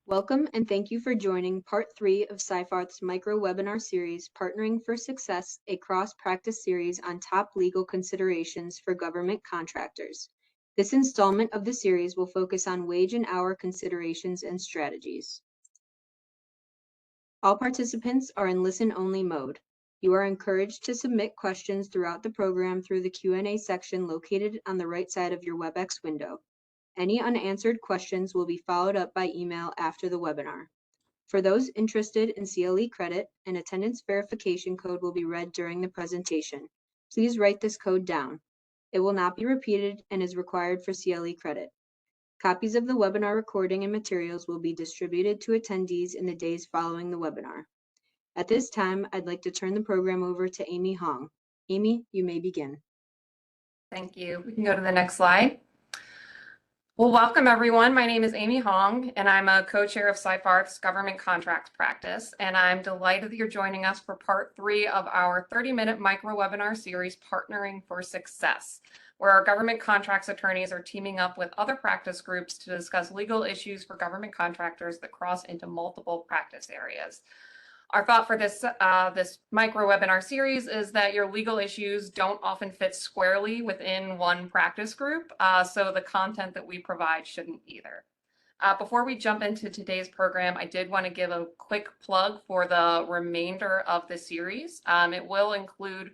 Welcome and thank you for joining Part 3 of Sci-Farth's micro-webinar series, Partnering for Success, a cross-practice series on top legal considerations for government contractors. This installment of the series will focus on wage and hour considerations and strategies. All participants are in listen-only mode. You are encouraged to submit questions throughout the program through the Q&A section located on the right side of your WebEx window. Any unanswered questions will be followed up by email after the webinar. For those interested in CLE credit, an attendance verification code will be read during the presentation. Please write this code down. It will not be repeated and is required for CLE credit. Copies of the webinar recording and materials will be distributed to attendees in the days following the webinar. At this time, I'd like to turn the program over to Amy Hong. Amy, you may begin. Thank you. We can go to the next slide. Well, welcome everyone. My name is Amy Hong, and I'm a co-chair of Sci-Farth's government contracts practice, and I'm delighted that you're joining us for part 3 of our 30-minute micro-webinar series, Partnering for Success, where our government contracts attorneys are teaming up with other practice groups to discuss legal issues for government contractors that cross into multiple practice areas. Our thought for this micro webinar series is that your legal issues don't often fit squarely within one practice group, so the content that we provide shouldn't either. Before we jump into today's program, I did want to give a quick plug for the remainder of the series. It will include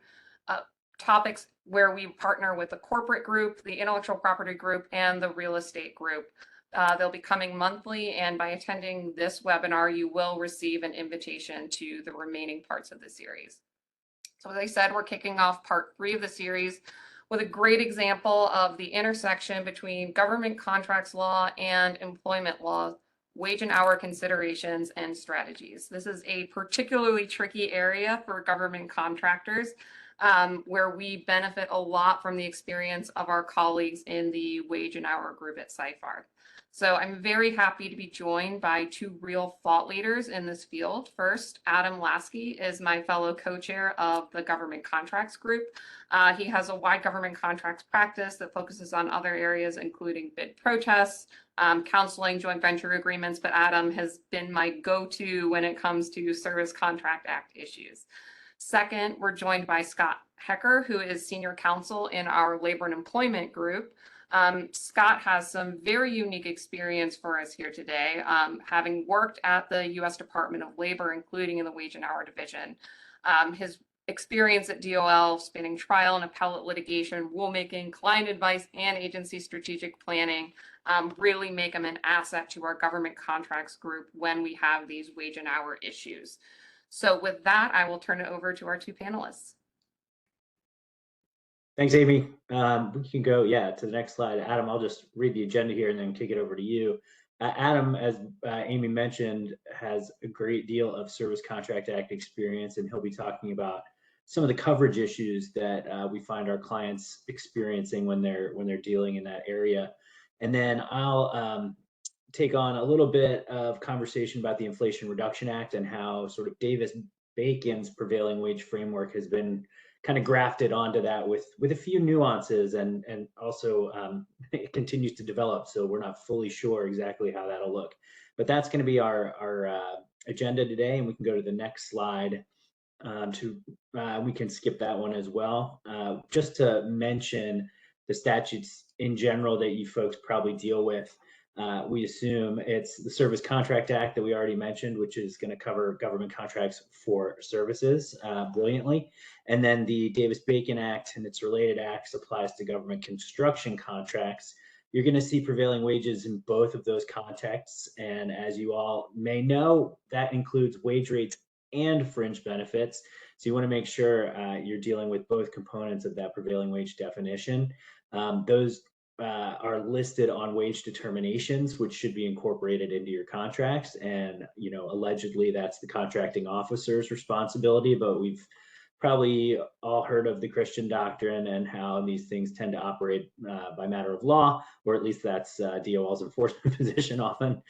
topics where we partner with the corporate group, the intellectual property group, and the real estate group. They'll be coming monthly, and by attending this webinar, you will receive an invitation to the remaining parts of the series. So as I said, we're kicking off part 3 of the series with a great example of the intersection between government contracts law and employment law, wage and hour considerations and strategies. This is a particularly tricky area for government contractors, where we benefit a lot from the experience of our colleagues in the wage and hour group at Sci-Farth. So I'm very happy to be joined by 2 real thought leaders in this field. First, Adam Lasky is my fellow co-chair of the government contracts group. He has a wide government contracts practice that focuses on other areas, including bid protests, counseling, joint venture agreements, but Adam has been my go-to when it comes to Service Contract Act issues. Second, we're joined by Scott Hecker, who is senior counsel in our labor and employment group. Scott has some very unique experience for us here today, having worked at the U.S. Department of Labor, including in the Wage and Hour Division. His experience at DOL, spanning trial and appellate litigation, rulemaking, client advice, and agency strategic planning, really make him an asset to our government contracts group when we have these wage and hour issues. So with that, I will turn it over to our 2 panelists. Thanks, Amy. We can go, to the next slide. Adam, I'll just read the agenda here and then kick it over to you. Adam, as Amy mentioned, has a great deal of Service Contract Act experience, and he'll be talking about some of the coverage issues that we find our clients experiencing when they're dealing in that area. And then I'll take on a little bit of conversation about the Inflation Reduction Act and how sort of Davis-Bacon's prevailing wage framework has been kind of grafted onto that with a few nuances, and also it continues to develop, so we're not fully sure exactly how that'll look. But that's going to be our agenda today, and we can go to the next slide. We can skip that one as well. Just to mention the statutes in general that you folks probably deal with. We assume it's the Service Contract Act that we already mentioned, which is going to cover government contracts for services brilliantly. And then the Davis-Bacon Act and its related acts applies to government construction contracts. You're going to see prevailing wages in both of those contexts. And as you all may know, that includes wage rates and fringe benefits. So you want to make sure you're dealing with both components of that prevailing wage definition. Those are listed on wage determinations, which should be incorporated into your contracts. And, allegedly that's the contracting officer's responsibility, but we've probably all heard of the Christian doctrine and how these things tend to operate by matter of law, or at least that's DOL's enforcement position often.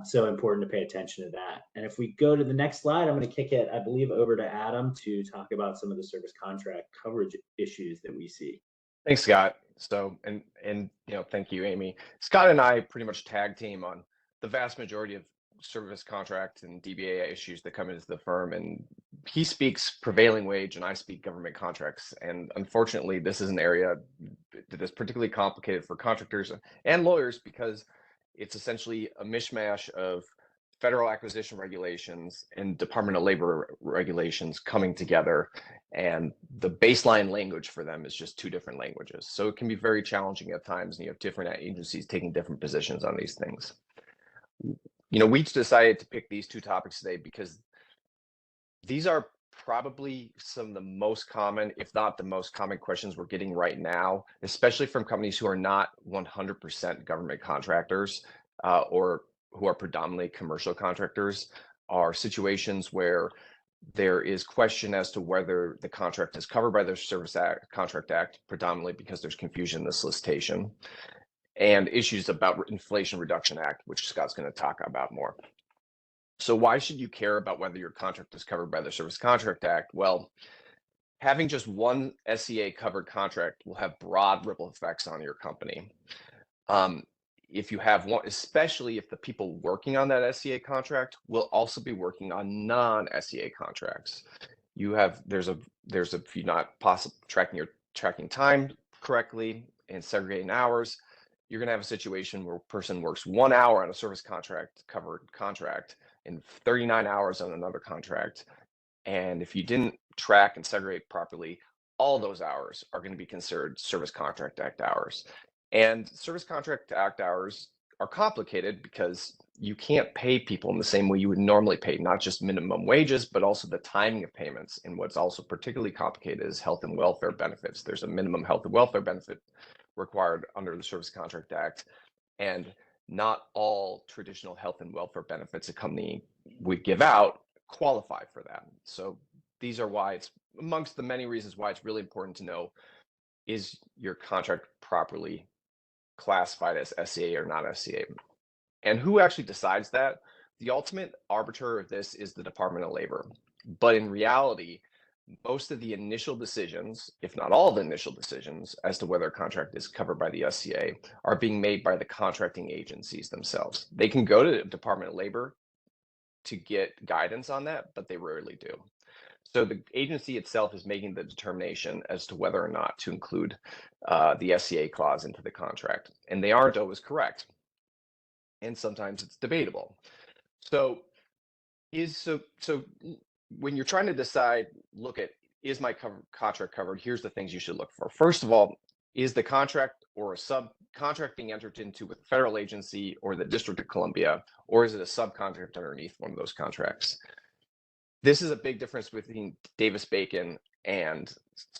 So important to pay attention to that. And if we go to the next slide, I'm going to kick it, I believe, over to Adam to talk about some of the service contract coverage issues that we see. Thanks, Scott. So, thank you, Amy. Scott and I pretty much tag team on the vast majority of service contract and DBA issues that come into the firm, and he speaks prevailing wage and I speak government contracts. And unfortunately, this is an area that is particularly complicated for contractors and lawyers because it's essentially a mishmash of federal acquisition regulations and Department of Labor regulations coming together, and the baseline language for them is just two different languages. So it can be very challenging at times, and you have different agencies taking different positions on these things. We decided to pick these two topics today because these are probably some of the most common, if not the most common questions we're getting right now, especially from companies who are not 100% government contractors or who are predominantly commercial contractors, are situations where there is question as to whether the contract is covered by the Contract Act, predominantly because there's confusion in the solicitation, and issues about Inflation Reduction Act, which Scott's going to talk about more. So why should you care about whether your contract is covered by the Service Contract Act? Well, having just one SCA covered contract will have broad ripple effects on your company. If you have one, especially if the people working on that SCA contract will also be working on non-SCA contracts. If you're not tracking time correctly and segregating hours, you're going to have a situation where a person works 1 hour on a service covered contract and 39 hours on another contract. And if you didn't track and segregate properly, all those hours are going to be considered Service Contract Act hours. And Service Contract Act hours are complicated because you can't pay people in the same way you would normally pay, not just minimum wages, but also the timing of payments. And what's also particularly complicated is health and welfare benefits. There's a minimum health and welfare benefit required under the Service Contract Act, and not all traditional health and welfare benefits a company would give out qualify for that. So these are why it's amongst the many reasons why it's really important to know, is your contract properly classified as SCA or not SCA? And who actually decides that? The ultimate arbiter of this is the Department of Labor. But in reality, most of the initial decisions, if not all the initial decisions, as to whether a contract is covered by the SCA are being made by the contracting agencies themselves. They can go to the Department of Labor to get guidance on that, but they rarely do. So the agency itself is making the determination as to whether or not to include the SCA clause into the contract. And they aren't always correct. And sometimes it's debatable. So when you're trying to decide, look at, is my contract covered? Here's the things you should look for. First of all, is the contract or a subcontract being entered into with a federal agency or the District of Columbia, or is it a subcontract underneath one of those contracts? This is a big difference between Davis-Bacon and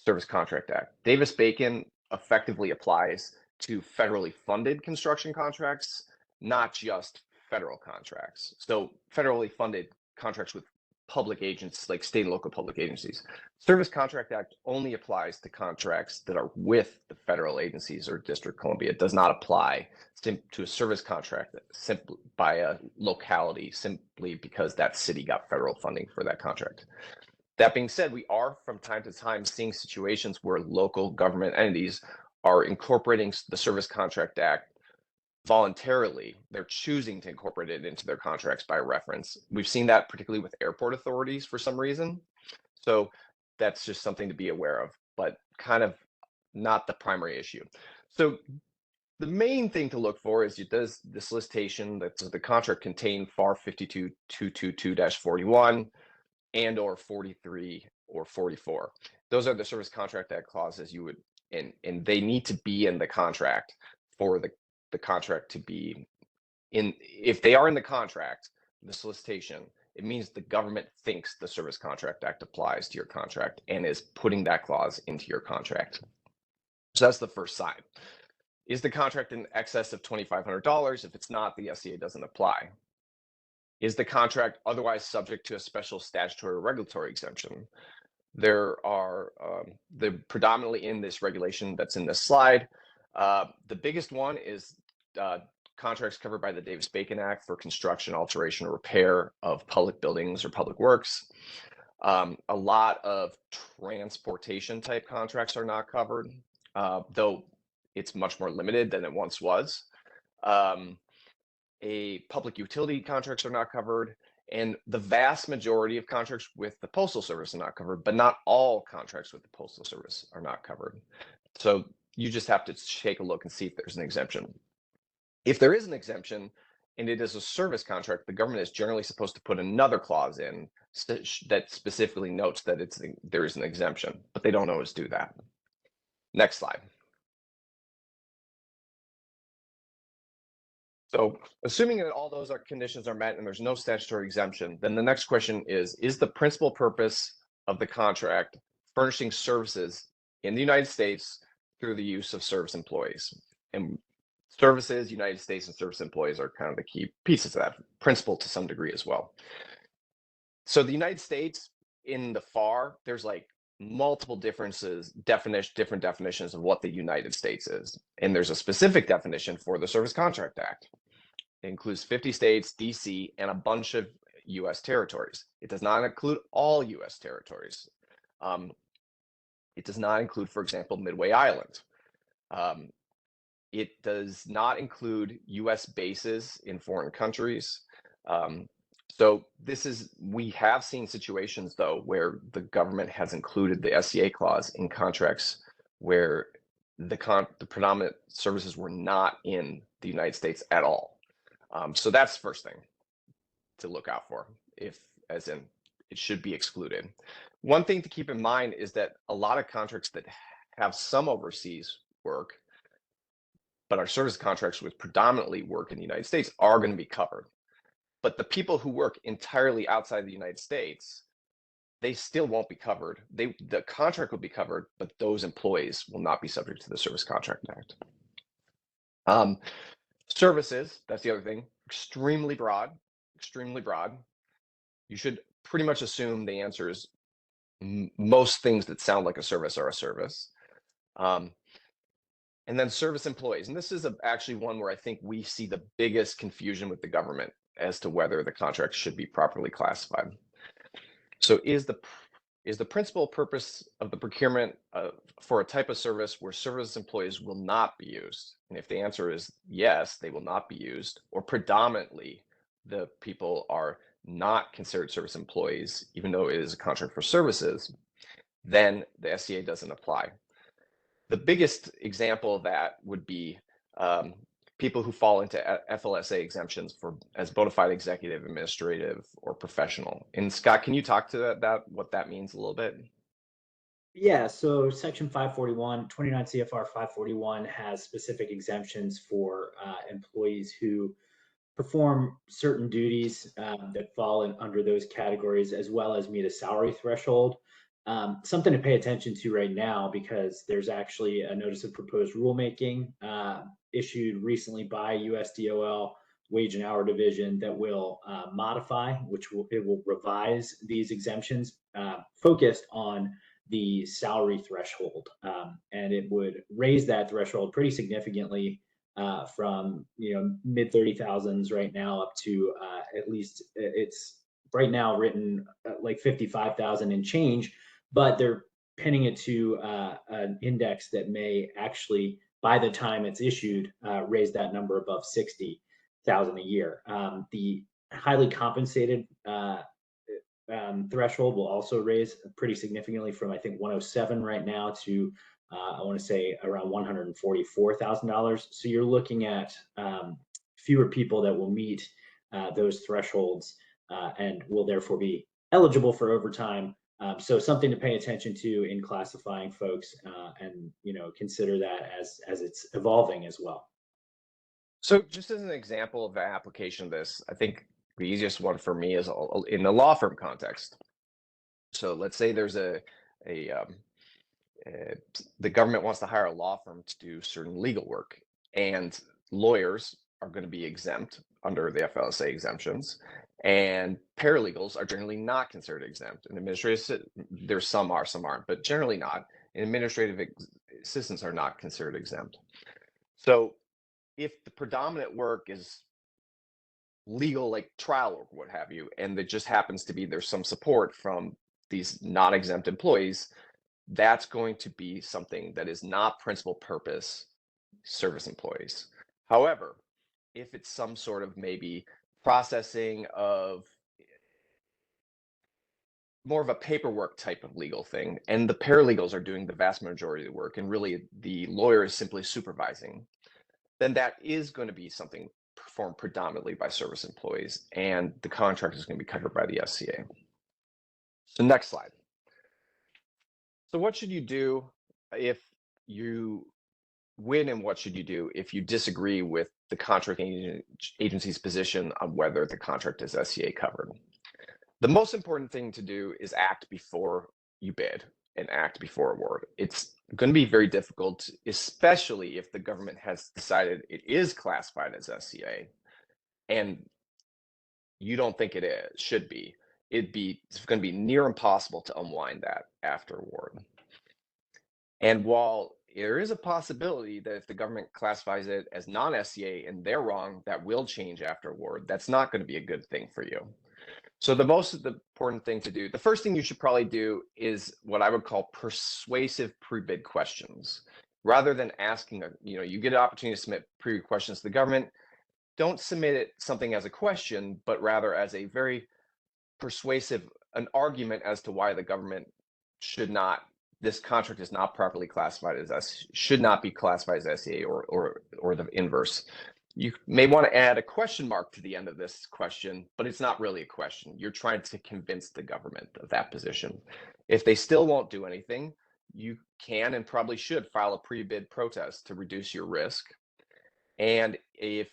Service Contract Act. Davis-Bacon effectively applies to federally funded construction contracts, not just federal contracts. So federally funded contracts with public agents, like state and local public agencies. Service Contract Act only applies to contracts that are with the federal agencies or District of Columbia. It does not apply to a service contract simply by a locality, simply because that city got federal funding for that contract. That being said, we are from time to time seeing situations where local government entities are incorporating the Service Contract Act voluntarily. They're choosing to incorporate it into their contracts by reference. We've seen that particularly with airport authorities for some reason. So that's just something to be aware of, but kind of not the primary issue. So the main thing to look for is, does the solicitation, does the contract contain FAR 52222-41 and or 43 or 44? Those are the Service Contract Act clauses you would, and they need to be in the contract for the contract to be in. If they are in the contract, the solicitation, it means the government thinks the Service Contract Act applies to your contract and is putting that clause into your contract. So that's the first sign. Is the contract in excess of $2,500? If it's not, the SCA doesn't apply. Is the contract otherwise subject to a special statutory or regulatory exemption? There are predominantly in this regulation that's in this slide. The biggest one is contracts covered by the Davis-Bacon Act for construction, alteration, or repair of public buildings or public works. A lot of transportation type contracts are not covered, though it's much more limited than it once was. Public utility contracts are not covered, and the vast majority of contracts with the Postal Service are not covered, but not all contracts with the Postal Service are not covered. So you just have to take a look and see if there's an exemption. If there is an exemption and it is a service contract, the government is generally supposed to put another clause in that specifically notes that there is an exemption, but they don't always do that. Next slide. So assuming that all those conditions are met and there's no statutory exemption, then the next question is the principal purpose of the contract furnishing services in the United States through the use of service employees? And services, United States, and service employees are kind of the key pieces of that principle to some degree as well. So the United States, in the FAR, there's like multiple different definitions of what the United States is. And there's a specific definition for the Service Contract Act. It includes 50 states, DC, and a bunch of US territories. It does not include all US territories. It does not include, for example, Midway Island. It does not include US bases in foreign countries. So we have seen situations though where the government has included the SCA clause in contracts where the predominant services were not in the United States at all. So that's the first thing to look out for, as in it should be excluded. One thing to keep in mind is that a lot of contracts that have some overseas work, but our service contracts with predominantly work in the United States are going to be covered. But the people who work entirely outside the United States, they still won't be covered. The contract will be covered, but those employees will not be subject to the Service Contract Act. Services, that's the other thing, extremely broad, extremely broad. You should pretty much assume the answer is most things that sound like a service are a service. And then service employees. And this is actually one where I think we see the biggest confusion with the government as to whether the contract should be properly classified. So is the principal purpose of the procurement for a type of service where service employees will not be used? And if the answer is yes, they will not be used, or predominantly the people are not considered service employees, even though it is a contract for services, then the SCA doesn't apply. The biggest example of that would be people who fall into FLSA exemptions as bona fide executive, administrative, or professional. And Scott, can you talk to that what that means a little bit? Yeah, so Section 541, 29 CFR 541 has specific exemptions for employees who perform certain duties that fall under those categories, as well as meet a salary threshold. Something to pay attention to right now, because there's actually a notice of proposed rulemaking issued recently by USDOL Wage and Hour Division that will modify, it will revise these exemptions focused on the salary threshold, and it would raise that threshold pretty significantly from mid 30,000s right now up to at least it's right now written like 55,000 and change, but they're pinning it to an index that may actually, by the time it's issued, raise that number above 60,000 a year. The highly compensated threshold will also raise pretty significantly from I think 107 right now to I want to say around $144,000. So you're looking at fewer people that will meet those thresholds and will therefore be eligible for overtime. So something to pay attention to in classifying folks, and consider that as it's evolving as well. So just as an example of the application of this, I think the easiest one for me is in the law firm context. So let's say there's the government wants to hire a law firm to do certain legal work, and lawyers are going to be exempt under the FLSA exemptions, and paralegals are generally not considered exempt. And administrative, there's some are, some aren't, but generally not. And administrative assistants are not considered exempt. So if the predominant work is legal, like trial work, what have you, and it just happens to be there's some support from these non-exempt employees, that's going to be something that is not principal purpose service employees. However, if it's some sort of maybe processing of more of a paperwork type of legal thing, and the paralegals are doing the vast majority of the work, and really the lawyer is simply supervising, then that is going to be something performed predominantly by service employees, and the contract is going to be covered by the SCA. So next slide. So what should you do if you win, and what should you do if you disagree with the contract agency's position on whether the contract is SCA covered? The most important thing to do is act before you bid and act before award. It's going to be very difficult, especially if the government has decided it is classified as SCA and you don't think it is, should be. It's going to be near impossible to unwind that after award. And while there is a possibility that if the government classifies it as non-SCA and they're wrong, that will change after award, that's not going to be a good thing for you. So the important thing to do, the first thing you should probably do is what I would call persuasive pre-bid questions. Rather than asking, you get an opportunity to submit pre-bid questions to the government, don't submit something as a question, but rather as a very persuasive, an argument as to why the government this contract is not properly classified as should not be classified as SCA or the inverse. You may want to add a question mark to the end of this question, but it's not really a question. You're trying to convince the government of that position. If they still won't do anything, you can and probably should file a pre-bid protest to reduce your risk. And if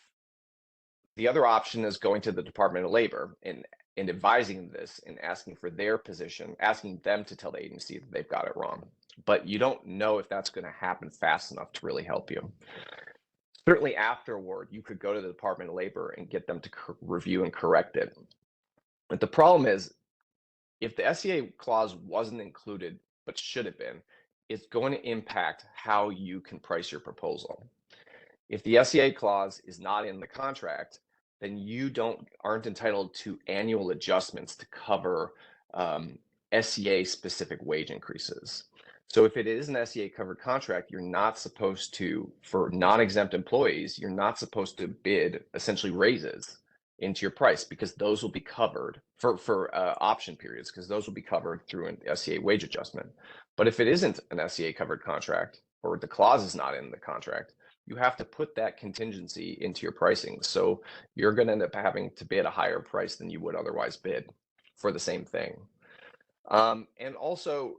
the other option is going to the Department of Labor and advising this and asking for their position, asking them to tell the agency that they've got it wrong. But you don't know if that's going to happen fast enough to really help you. Certainly afterward, you could go to the Department of Labor and get them to review and correct it. But the problem is, if the SCA clause wasn't included, but should have been, it's going to impact how you can price your proposal. If the SCA clause is not in the contract, then you aren't entitled to annual adjustments to cover SCA specific wage increases. So if it is an SCA covered contract, you're not supposed to, for non-exempt employees, you're not supposed to bid essentially raises into your price, because those will be covered for option periods, because those will be covered through an SCA wage adjustment. But if it isn't an SCA covered contract, or the clause is not in the contract, you have to put that contingency into your pricing. So you're going to end up having to bid a higher price than you would otherwise bid for the same thing. And also,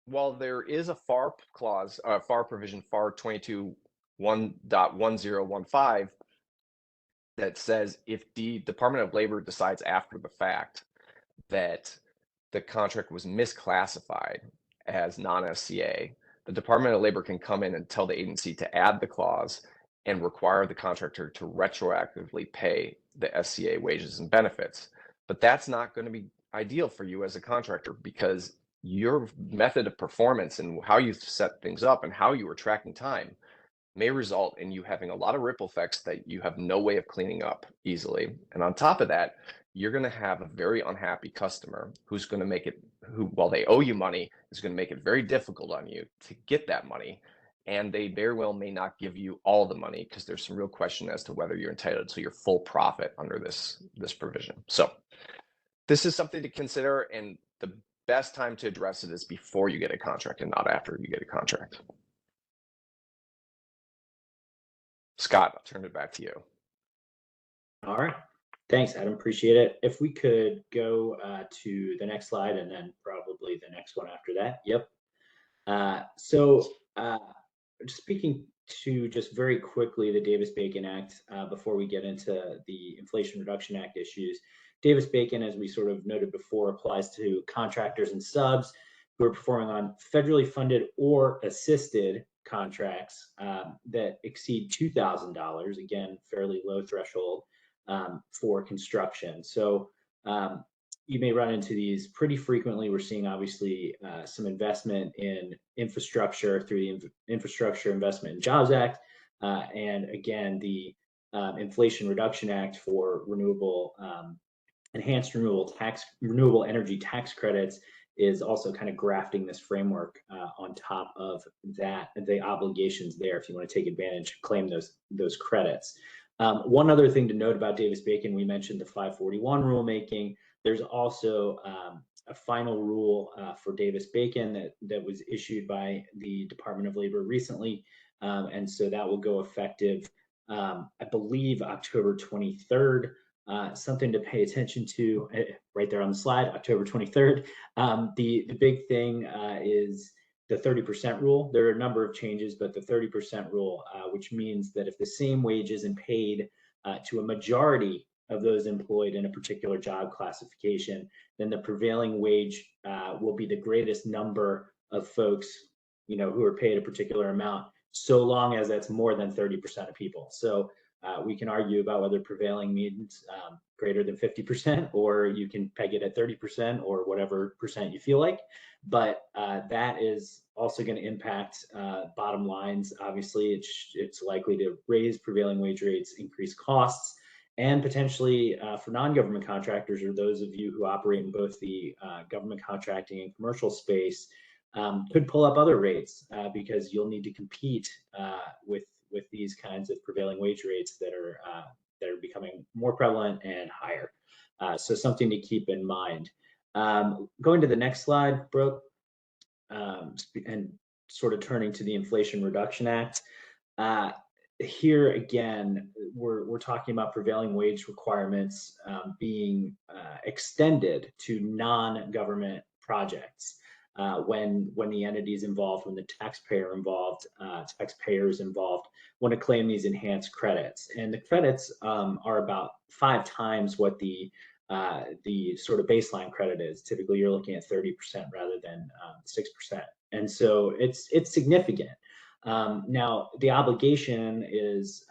while there is a FAR clause, FAR provision, FAR 22.1.1015, that says if the Department of Labor decides after the fact that the contract was misclassified as non-SCA, the Department of Labor can come in and tell the agency to add the clause and require the contractor to retroactively pay the SCA wages and benefits. But that's not going to be ideal for you as a contractor, because your method of performance and how you set things up and how you are tracking time may result in you having a lot of ripple effects that you have no way of cleaning up easily. And on top of that, you're going to have a very unhappy customer who's going to make it, while they owe you money, is going to make it very difficult on you to get that money. And they very well may not give you all the money, because there's some real question as to whether you're entitled to your full profit under this provision. So this is something to consider, and the best time to address it is before you get a contract and not after you get a contract. Scott, I'll turn it back to you. All right. Thanks, Adam. Appreciate it. If we could go to the next slide, and then probably the next one after that. Yep. Speaking to just very quickly the Davis-Bacon Act, before we get into the Inflation Reduction Act issues. Davis-Bacon, as we sort of noted before, applies to contractors and subs who are performing on federally funded or assisted contracts that exceed $2,000, again, fairly low threshold for construction. So you may run into these pretty frequently. We're seeing obviously some investment in infrastructure through the Infrastructure Investment and Jobs Act, and again, the Inflation Reduction Act for enhanced renewable energy tax credits is also kind of grafting this framework on top of that, the obligations there, if you want to take advantage, claim those credits. One other thing to note about Davis-Bacon, we mentioned the 541 rulemaking. There's also a final rule for Davis-Bacon that was issued by the Department of Labor recently. And so that will go effective, I believe, October 23rd. Something to pay attention to right there on the slide, October 23rd. The big thing is the 30% rule. There are a number of changes, but the 30% rule, which means that if the same wage isn't paid to a majority of those employed in a particular job classification, then the prevailing wage will be the greatest number of folks, who are paid a particular amount, so long as that's more than 30% of people. So we can argue about whether prevailing means greater than 50%, or you can peg it at 30% or whatever percent you feel like. But that is also going to impact bottom lines. Obviously, it's likely to raise prevailing wage rates, increase costs, and potentially for non-government contractors, or those of you who operate in both the government contracting and commercial space, could pull up other rates because you'll need to compete with these kinds of prevailing wage rates that are becoming more prevalent and higher. So something to keep in mind. Going to the next slide, Brooke, and sort of turning to the Inflation Reduction Act. Here again, we're talking about prevailing wage requirements being extended to non-government projects when the entities involved, when the taxpayers involved want to claim these enhanced credits. And the credits are about 5 times what the sort of baseline credit is. Typically, you're looking at 30% rather than 6%, and so it's significant. Now, the obligation is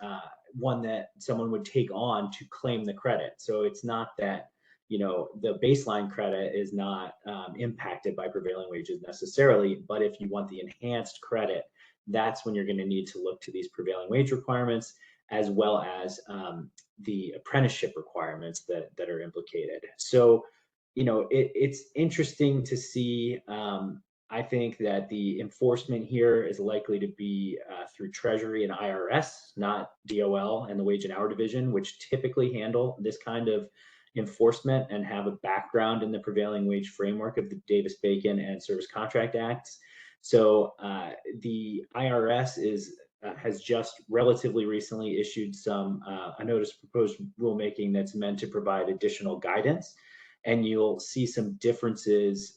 one that someone would take on to claim the credit. So it's not that the baseline credit is not impacted by prevailing wages necessarily, but if you want the enhanced credit, that's when you're going to need to look to these prevailing wage requirements, as well as the apprenticeship requirements that are implicated. So, it's interesting to see. I think that the enforcement here is likely to be through Treasury and IRS, not DOL and the Wage and Hour Division, which typically handle this kind of enforcement and have a background in the prevailing wage framework of the Davis-Bacon and Service Contract Acts. So the IRS has just relatively recently issued a notice of proposed rulemaking that's meant to provide additional guidance, and you'll see some differences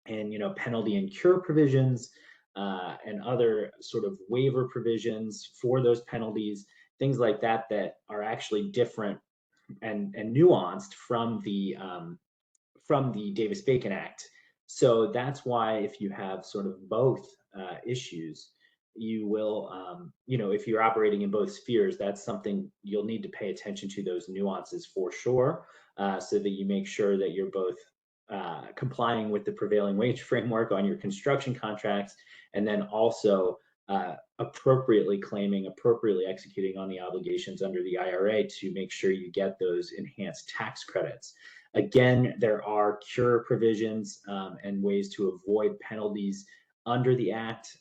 in penalty and cure provisions and other sort of waiver provisions for those penalties, things like that are actually different and nuanced from the Davis-Bacon Act. So that's why if you have sort of both issues, you will, if you're operating in both spheres, that's something you'll need to pay attention to, those nuances for sure, so that you make sure that you're both complying with the prevailing wage framework on your construction contracts, and then also appropriately executing on the obligations under the IRA to make sure you get those enhanced tax credits. Again, there are cure provisions and ways to avoid penalties under the Act.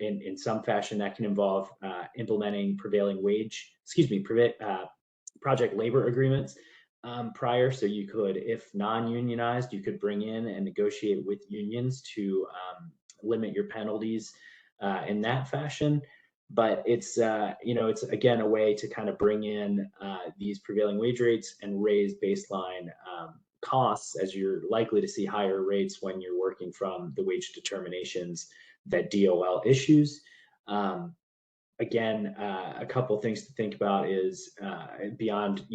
In some fashion, that can involve implementing project labor agreements prior. So you could, if non-unionized, you could bring in and negotiate with unions to limit your penalties in that fashion. But it's again a way to kind of bring in these prevailing wage rates and raise baseline costs, as you're likely to see higher rates when you're working from the wage determinations that DOL issues. Again, a couple of things to think about is beyond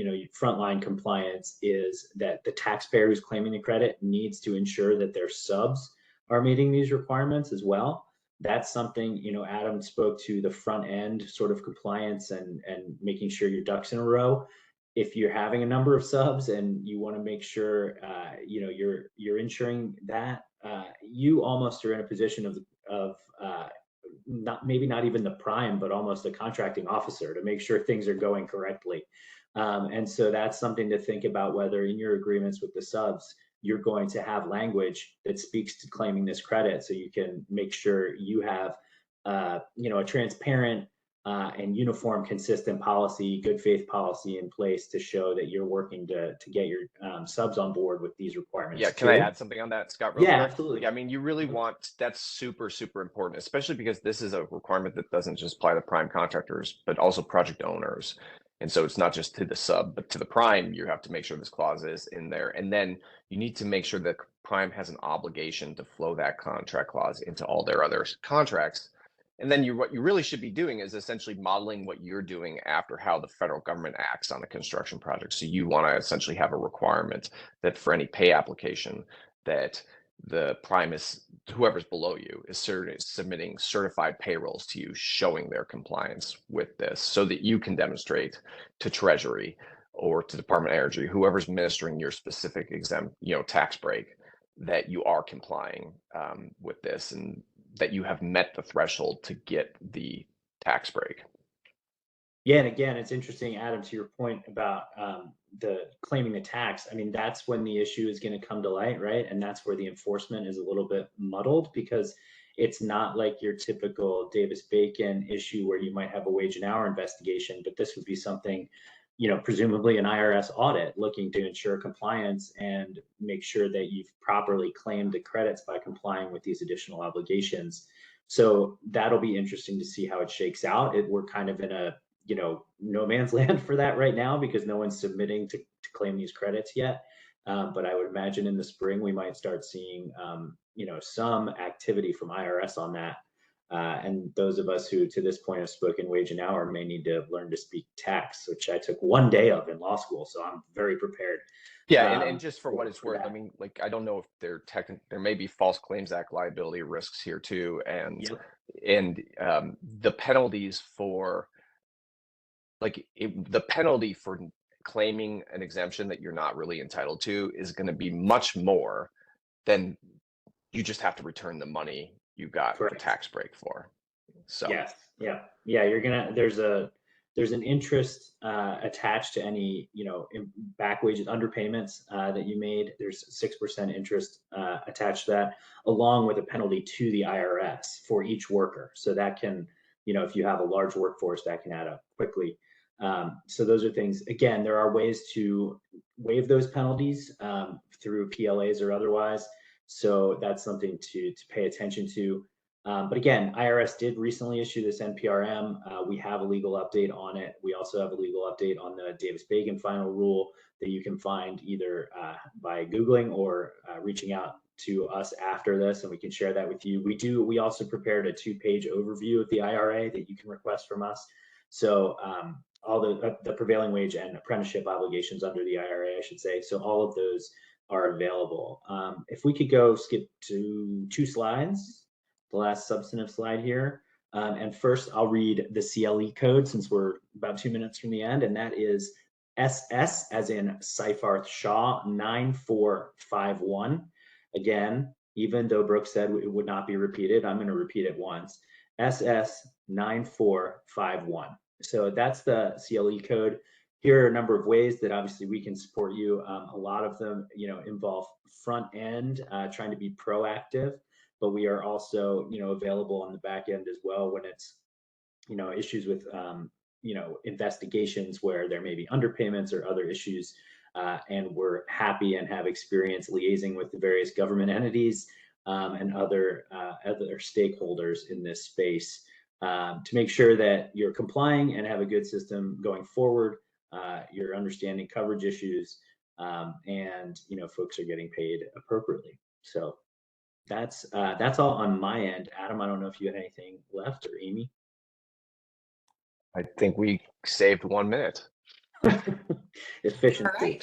frontline compliance, is that the taxpayer who's claiming the credit needs to ensure that their subs are meeting these requirements as well. That's something, Adam spoke to, the front end sort of compliance and making sure your ducks in a row. If you're having a number of subs and you want to make sure you're ensuring that, you almost are in a position of not even the prime, but almost a contracting officer, to make sure things are going correctly. And so that's something to think about, whether in your agreements with the subs, you're going to have language that speaks to claiming this credit, so you can make sure you have a transparent and uniform, consistent policy, good faith policy in place to show that you're working to get your subs on board with these requirements. Yeah, can I add something on that, Scott? Real Yeah, quick? absolutely. Yeah, I mean, you really want, that's super, super important, especially because this is a requirement that doesn't just apply to prime contractors, but also project owners. And so it's not just to the sub, but to the prime, you have to make sure this clause is in there. And then you need to make sure that prime has an obligation to flow that contract clause into all their other contracts. And then what you really should be doing is essentially modeling what you're doing after how the federal government acts on a construction project. So you want to essentially have a requirement that for any pay application that the prime is, whoever's below you is submitting certified payrolls to you showing their compliance with this, so that you can demonstrate to Treasury or to Department of Energy, whoever's administering your specific exempt, tax break, that you are complying with this and that you have met the threshold to get the tax break. Yeah, and again, it's interesting, Adam, to your point about the claiming the tax. I mean, that's when the issue is going to come to light, right? And that's where the enforcement is a little bit muddled, because it's not like your typical Davis-Bacon issue where you might have a wage and hour investigation, but this would be something, presumably an IRS audit looking to ensure compliance and make sure that you've properly claimed the credits by complying with these additional obligations. So that'll be interesting to see how it shakes out. We're kind of in a no man's land for that right now, because no one's submitting to claim these credits yet. But I would imagine in the spring we might start seeing some activity from IRS on that. And those of us who to this point have spoken wage and hour may need to learn to speak tax, which I took one day of in law school, so I'm very prepared. Yeah, and just for what it's worth, I mean, like, I don't know if there may be False Claims Act liability risks here too, and the penalties for the penalty for claiming an exemption that you're not really entitled to is going to be much more than you just have to return the money you got the tax break for. So there's an interest attached to any back wages underpayments that you made. There's 6% interest attached to that, along with a penalty to the IRS for each worker. So that can, if you have a large workforce, that can add up quickly. So those are things. Again, there are ways to waive those penalties through PLAs or otherwise. So that's something to pay attention to. But again, IRS did recently issue this NPRM. We have a legal update on it. We also have a legal update on the Davis-Bacon final rule that you can find either by Googling or reaching out to us after this, and we can share that with you. We also prepared a 2-page overview of the IRA that you can request from us. So all the prevailing wage and apprenticeship obligations under the IRA, I should say. So all of those are available. If we could go skip to 2 slides, the last substantive slide here. And first I'll read the CLE code since we're about 2 minutes from the end, and that is SS as in Seyfarth Shaw 9451. Again, even though Brooke said it would not be repeated, I'm going to repeat it once. SS 9451. So that's the CLE code. Here are a number of ways that obviously we can support you. A lot of them, involve front end, trying to be proactive, but we are also, available on the back end as well when it's, issues with, investigations where there may be underpayments or other issues. And we're happy and have experience liaising with the various government entities and other stakeholders in this space to make sure that you're complying and have a good system going forward. You're understanding coverage issues, and folks are getting paid appropriately. So that's all on my end. Adam, I don't know if you had anything left, or Amy. I think we saved 1 minute. Efficiency.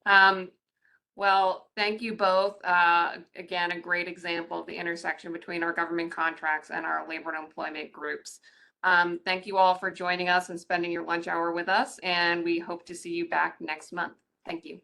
All right. Well, thank you both. Again, a great example of the intersection between our government contracts and our labor and employment groups. Thank you all for joining us and spending your lunch hour with us, and we hope to see you back next month. Thank you.